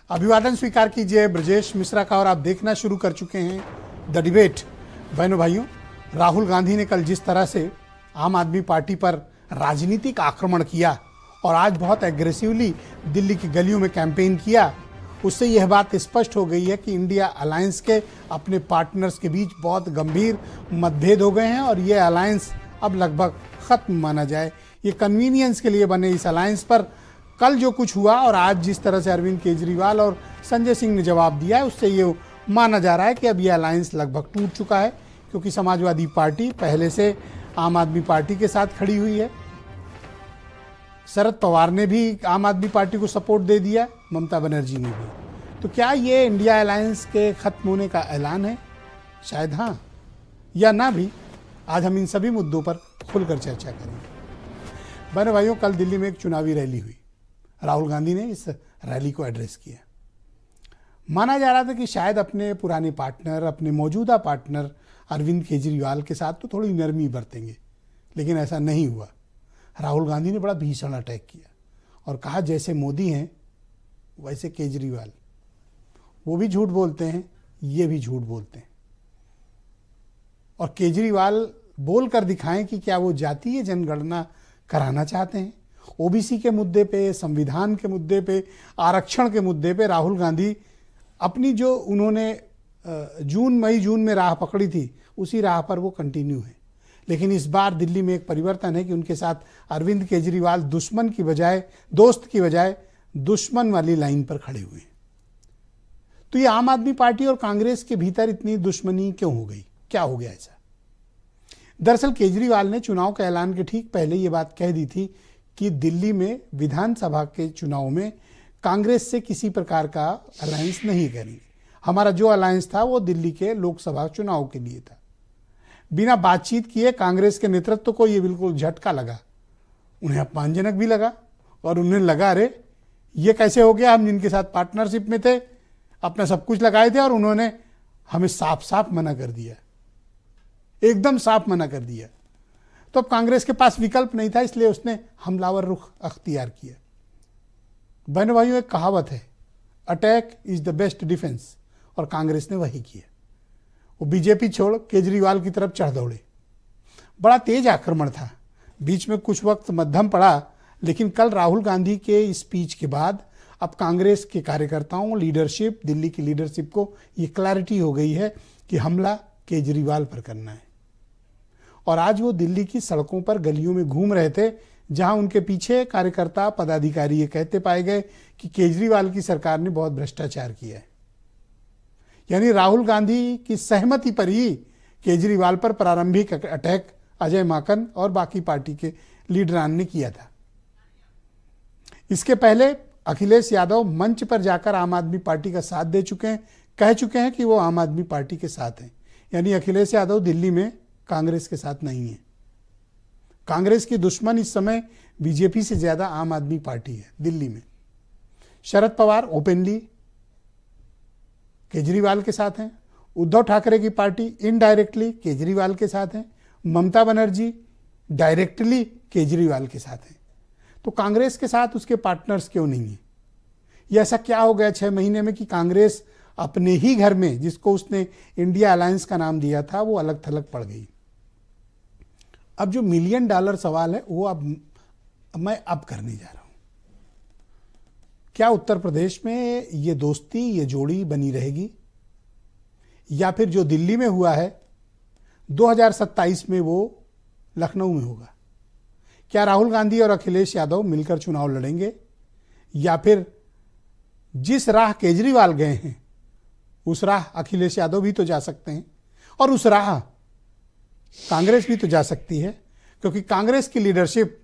अभिवादन स्वीकार कीजिए ब्रजेश मिश्रा का। और आप देखना शुरू कर चुके हैं द डिबेट। बहनों भाइयों, राहुल गांधी ने कल जिस तरह से आम आदमी पार्टी पर राजनीतिक आक्रमण किया और आज बहुत एग्रेसिवली दिल्ली की गलियों में कैंपेन किया, उससे यह बात स्पष्ट हो गई है कि इंडिया अलायंस के अपने पार्टनर्स के बीच बहुत गंभीर मतभेद हो गए हैं और ये अलायंस अब लगभग खत्म माना जाए। ये कन्वीनियंस के लिए बने इस अलायंस पर कल जो कुछ हुआ और आज जिस तरह से अरविंद केजरीवाल और संजय सिंह ने जवाब दिया है, उससे ये माना जा रहा है कि अब ये अलायंस लगभग टूट चुका है, क्योंकि समाजवादी पार्टी पहले से आम आदमी पार्टी के साथ खड़ी हुई है। शरद पवार ने भी आम आदमी पार्टी को सपोर्ट दे दिया, ममता बनर्जी ने भी। तो क्या ये इंडिया अलायंस के खत्म होने का ऐलान है? शायद हाँ या ना भी। आज हम इन सभी मुद्दों पर खुलकर चर्चा करेंगे। बहनों भाइयों, कल दिल्ली में एक चुनावी रैली हुई। राहुल गांधी ने इस रैली को एड्रेस किया। माना जा रहा था कि शायद अपने पुराने पार्टनर, अपने मौजूदा पार्टनर अरविंद केजरीवाल के साथ तो थोड़ी नरमी बरतेंगे, लेकिन ऐसा नहीं हुआ। राहुल गांधी ने बड़ा भीषण अटैक किया और कहा जैसे मोदी हैं वैसे केजरीवाल, वो भी झूठ बोलते हैं, ये भी झूठ बोलते हैं। और केजरीवाल बोल कर दिखाएं कि क्या वो जातीय जनगणना कराना चाहते हैं। ओबीसी के मुद्दे पे, संविधान के मुद्दे पे, आरक्षण के मुद्दे पे राहुल गांधी अपनी जो उन्होंने जून में राह पकड़ी थी, उसी राह पर वो कंटिन्यू है। लेकिन इस बार दिल्ली में एक परिवर्तन है कि उनके साथ अरविंद केजरीवाल दुश्मन की बजाय, दोस्त की बजाय दुश्मन वाली लाइन पर खड़े हुए हैं। तो ये आम आदमी पार्टी और कांग्रेस के भीतर इतनी दुश्मनी क्यों हो गई? क्या हो गया ऐसा? दरअसल केजरीवाल ने चुनाव के ऐलान के ठीक पहले ये बात कह दी थी कि दिल्ली में विधानसभा के चुनाव में कांग्रेस से किसी प्रकार का अलायंस नहीं करेंगे। हमारा जो अलायंस था वो दिल्ली के लोकसभा चुनाव के लिए था। बिना बातचीत किए कांग्रेस के नेतृत्व को ये बिल्कुल झटका लगा, उन्हें अपमानजनक भी लगा और उन्हें लगा अरे ये कैसे हो गया, हम जिनके साथ पार्टनरशिप में थे, अपना सब कुछ लगाए थे और उन्होंने हमें साफ साफ मना कर दिया, एकदम साफ मना कर दिया। तो अब कांग्रेस के पास विकल्प नहीं था, इसलिए उसने हमलावर रुख अख्तियार किया। बहनों भाइयों, एक कहावत है, attack is the best defence, और कांग्रेस ने वही किया। वो बीजेपी छोड़ केजरीवाल की तरफ चढ़ दौड़े। बड़ा तेज आक्रमण था, बीच में कुछ वक्त मध्यम पड़ा, लेकिन कल राहुल गांधी के स्पीच के बाद अब कांग्रेस के कार्यकर्ताओं, लीडरशिप, दिल्ली की लीडरशिप को ये क्लैरिटी हो गई है कि हमला केजरीवाल पर करना है। और आज वो दिल्ली की सड़कों पर, गलियों में घूम रहे थे, जहां उनके पीछे कार्यकर्ता, पदाधिकारी ये कहते पाए गए कि केजरीवाल की सरकार ने बहुत भ्रष्टाचार किया है। यानी राहुल गांधी की सहमति पर ही केजरीवाल पर प्रारंभिक अटैक अजय माकन और बाकी पार्टी के लीडरान ने किया था। इसके पहले अखिलेश यादव मंच पर जाकर आम आदमी पार्टी का साथ दे चुके हैं, कह चुके हैं कि वो आम आदमी पार्टी के साथ हैं। यानी अखिलेश यादव दिल्ली में कांग्रेस के साथ नहीं है। कांग्रेस की दुश्मन इस समय बीजेपी से ज्यादा आम आदमी पार्टी है दिल्ली में। शरद पवार ओपनली केजरीवाल के साथ हैं, उद्धव ठाकरे की पार्टी इनडायरेक्टली केजरीवाल के साथ है, ममता बनर्जी डायरेक्टली केजरीवाल के साथ है। तो कांग्रेस के साथ उसके पार्टनर्स क्यों नहीं है? ये ऐसा क्या हो गया 6 महीने में कि कांग्रेस अपने ही घर में, जिसको उसने इंडिया अलायंस का नाम दिया था, वो अलग थलग पड़ गई। अब जो $1 मिलियन सवाल है वो मैं करने जा रहा हूं। क्या उत्तर प्रदेश में ये दोस्ती, ये जोड़ी बनी रहेगी, या फिर जो दिल्ली में हुआ है 2027 में वो लखनऊ में होगा? क्या राहुल गांधी और अखिलेश यादव मिलकर चुनाव लड़ेंगे, या फिर जिस राह केजरीवाल गए हैं उस राह अखिलेश यादव भी तो जा सकते हैं और उस राह कांग्रेस भी तो जा सकती है? क्योंकि कांग्रेस की लीडरशिप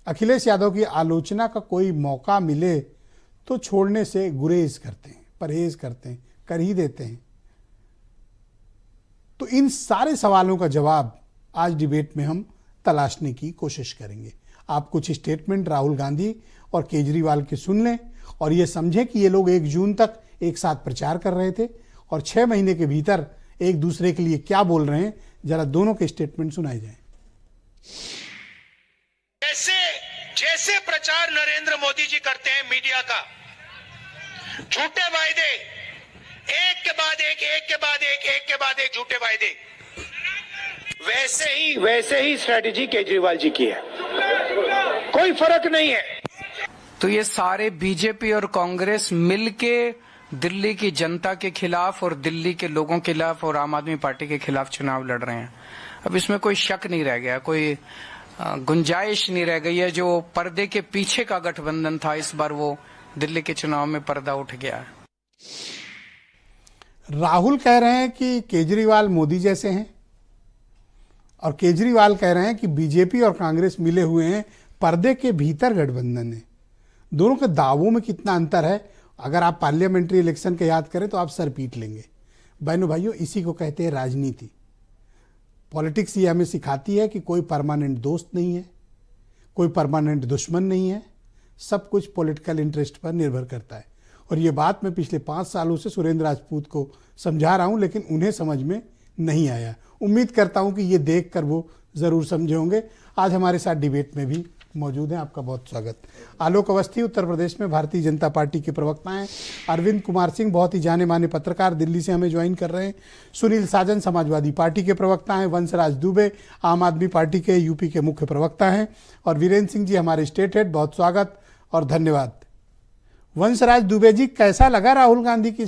अखिलेश यादव की आलोचना का कोई मौका मिले तो छोड़ने से गुरेज करते हैं, परहेज करते हैं, कर ही देते हैं। तो इन सारे सवालों का जवाब आज डिबेट में हम तलाशने की कोशिश करेंगे। आप कुछ स्टेटमेंट राहुल गांधी और केजरीवाल के सुन लें और ये समझें कि ये लोग 1 जून तक एक साथ प्रचार कर रहे थे और 6 महीने के भीतर एक दूसरे के लिए क्या बोल रहे हैं। जरा दोनों के स्टेटमेंट सुनाए जाएं। जैसे प्रचार नरेंद्र मोदी जी करते हैं मीडिया का, झूठे वायदे, एक के बाद एक झूठे वायदे। वैसे ही स्ट्रेटेजी केजरीवाल जी की है, कोई फर्क नहीं है। तो ये सारे बीजेपी और कांग्रेस मिलके दिल्ली की जनता के खिलाफ और दिल्ली के लोगों के खिलाफ और आम आदमी पार्टी के खिलाफ चुनाव लड़ रहे हैं। अब इसमें कोई शक नहीं रह गया, कोई गुंजाइश नहीं रह गई है। जो पर्दे के पीछे का गठबंधन था, इस बार वो दिल्ली के चुनाव में पर्दा उठ गया है। राहुल कह रहे हैं कि केजरीवाल मोदी जैसे हैं और केजरीवाल कह रहे हैं कि बीजेपी और कांग्रेस मिले हुए हैं, पर्दे के भीतर गठबंधन है। दोनों के दावों में कितना अंतर है, अगर आप पार्लियामेंट्री इलेक्शन के याद करें तो आप सर पीट लेंगे। बहनों भाइयों, इसी को कहते हैं राजनीति। पॉलिटिक्स ये हमें सिखाती है कि कोई परमानेंट दोस्त नहीं है, कोई परमानेंट दुश्मन नहीं है, सब कुछ पॉलिटिकल इंटरेस्ट पर निर्भर करता है। और ये बात मैं पिछले 5 सालों से सुरेंद्र राजपूत को समझा रहा हूं, लेकिन उन्हें समझ में नहीं आया। उम्मीद करता हूं कि ये देखकर वो जरूर समझे होंगे। आज हमारे साथ डिबेट में भी मौजूद हैं, आपका बहुत स्वागत। आलोक अवस्थी उत्तर प्रदेश में भारतीय जनता पार्टी के प्रवक्ता हैं। अरविंद कुमार सिंह बहुत ही जाने माने पत्रकार दिल्ली से हमें ज्वाइन कर रहे हैं। सुनील साजन समाजवादी पार्टी के प्रवक्ता हैं। वंशराज दुबे आम आदमी पार्टी के यूपी के मुख्य प्रवक्ता हैं। और वीरेंद्र सिंह जी हमारे स्टेट हेड, बहुत स्वागत और धन्यवाद। वंशराज दुबे जी, कैसा लगा राहुल गांधी की